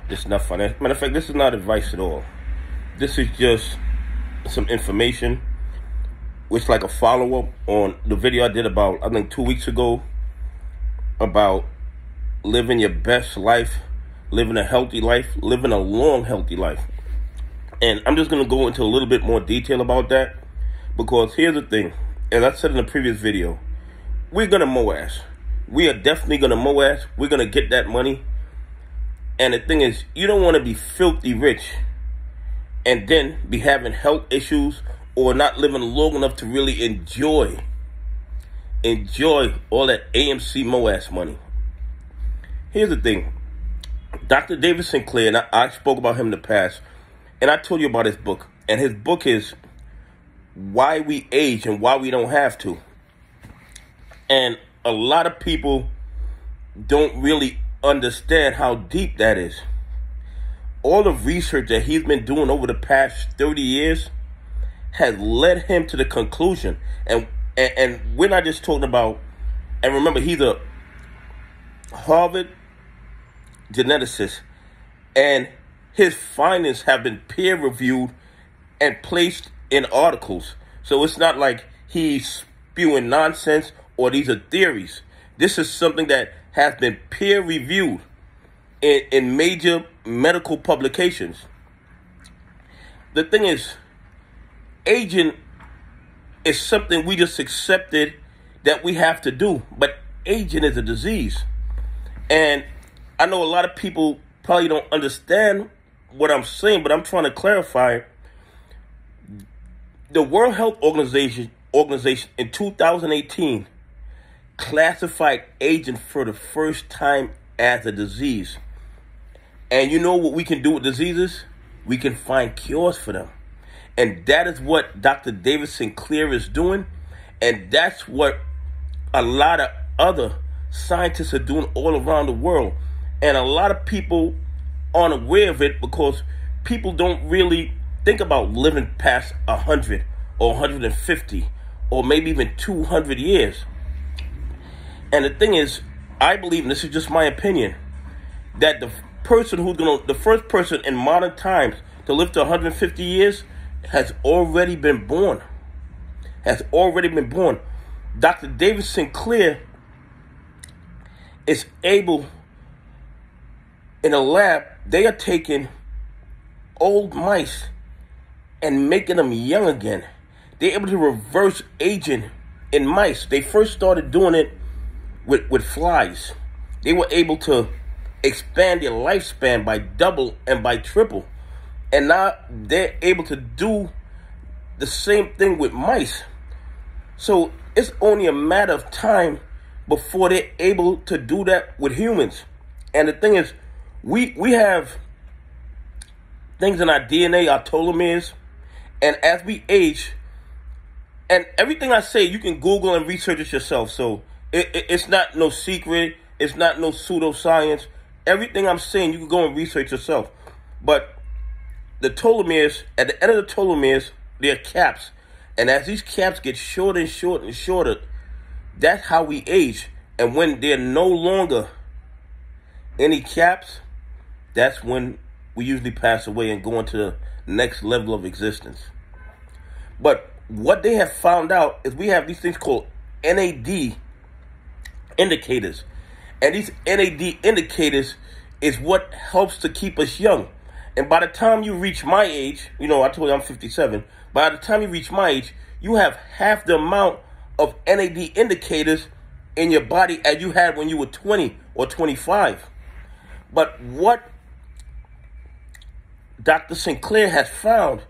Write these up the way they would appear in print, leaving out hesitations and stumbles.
This is not financial. Matter of fact, this is not advice at all. This is just some information, which like a follow-up on the video I did about, I think 2 weeks ago, about living your best life, living a healthy life, living a long, healthy life. And I'm just going to go into a little bit more detail about that, because here's the thing. As I said in the previous video, we're going to mow ass. We are definitely going to mow ass. We're going to get that money. And the thing is, you don't want to be filthy rich and then be having health issues or not living long enough to really enjoy all that AMC mow ass money. Here's the thing. Dr. David Sinclair, and I spoke about him in the past, and I told you about his book. And his book is Why We Age and Why We Don't Have to. And a lot of people don't really understand how deep that is. All the research that he's been doing over the past 30 years has led him to the conclusion. And we're not just talking about, and remember, he's a Harvard geneticist, and his findings have been peer-reviewed and placed in articles. So it's not like he's spewing nonsense or these are theories. This is something that has been peer-reviewed in major medical publications. The thing is, aging is something we just accepted that we have to do. But aging is a disease. And I know a lot of people probably don't understand what I'm saying, but I'm trying to clarify. The World Health Organization in 2018 classified aging for the first time as a disease. And you know what we can do with diseases? We can find cures for them. And that is what Dr. David Sinclair is doing. And that's what a lot of other scientists are doing all around the world. And a lot of people aren't aware of it because people don't really think about living past 100 or 150 or maybe even 200 years. And the thing is, I believe, and this is just my opinion, that the first person in modern times to live to 150 years has already been born. Dr. David Sinclair is able, in a lab, they are taking old mice and making them young again. They're able to reverse aging in mice. They first started doing it with flies. They were able to expand their lifespan by double and by triple. And now they're able to do the same thing with mice. So it's only a matter of time before they're able to do that with humans. And the thing is, we have things in our DNA, our telomeres, and as we age, and everything I say, you can Google and research it yourself. So it's not no secret. It's not no pseudoscience. Everything I'm saying, you can go and research yourself. But the telomeres, at the end of the telomeres, they're caps. And as these caps get shorter and shorter and shorter, that's how we age. And when they're no longer any caps, that's when we usually pass away and go into the next level of existence. But what they have found out is we have these things called NAD indicators. And these NAD indicators is what helps to keep us young. And by the time you reach my age, I told you I'm 57. By the time you reach my age, you have half the amount of NAD indicators in your body as you had when you were 20 or 25. But what Dr. Sinclair has found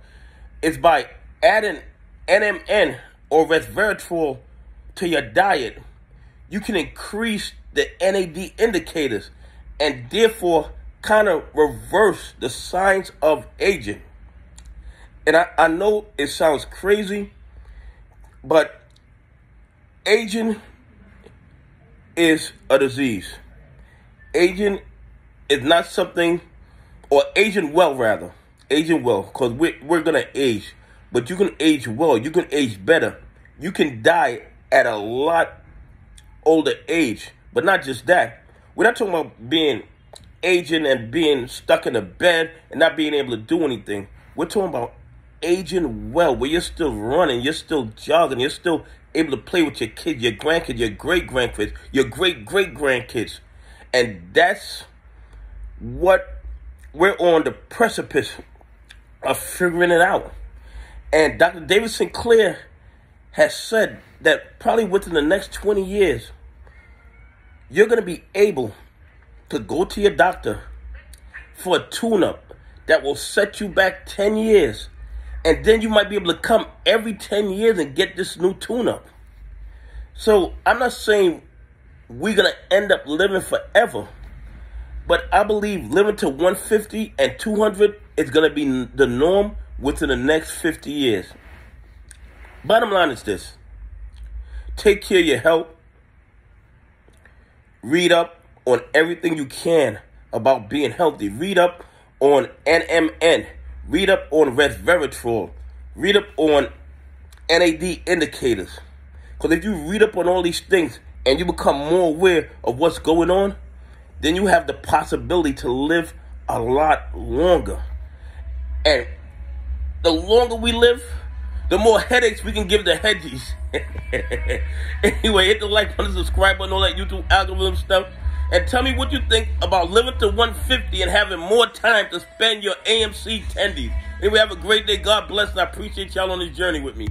is by adding NMN or resveratrol to your diet, you can increase the NAD indicators and therefore kind of reverse the signs of aging. And I know it sounds crazy, but aging is a disease. Aging is not something, or aging well rather. Aging well, because we're going to age. But you can age well. You can age better. You can die at a lot older age. But not just that. We're not talking about being aging and being stuck in a bed and not being able to do anything. We're talking about aging well, where you're still running, you're still jogging, you're still able to play with your kids, your grandkids, your great-grandkids, your great-great-grandkids. And that's what we're on the precipice of figuring it out. And Dr. David Sinclair has said that probably within the next 20 years, you're going to be able to go to your doctor for a tune-up that will set you back 10 years. And then you might be able to come every 10 years and get this new tune-up. So I'm not saying we're going to end up living forever. But I believe living to 150 and 200 is going to be the norm within the next 50 years. Bottom line is this. Take care of your health. Read up on everything you can about being healthy. Read up on NMN. Read up on resveratrol. Read up on NAD indicators. Because if you read up on all these things and you become more aware of what's going on, then you have the possibility to live a lot longer. And the longer we live, the more headaches we can give the hedgies. Anyway, hit the like button, subscribe button, all that YouTube algorithm stuff. And tell me what you think about living to 150 and having more time to spend your AMC tendies. Anyway, have a great day. God bless, and I appreciate y'all on this journey with me.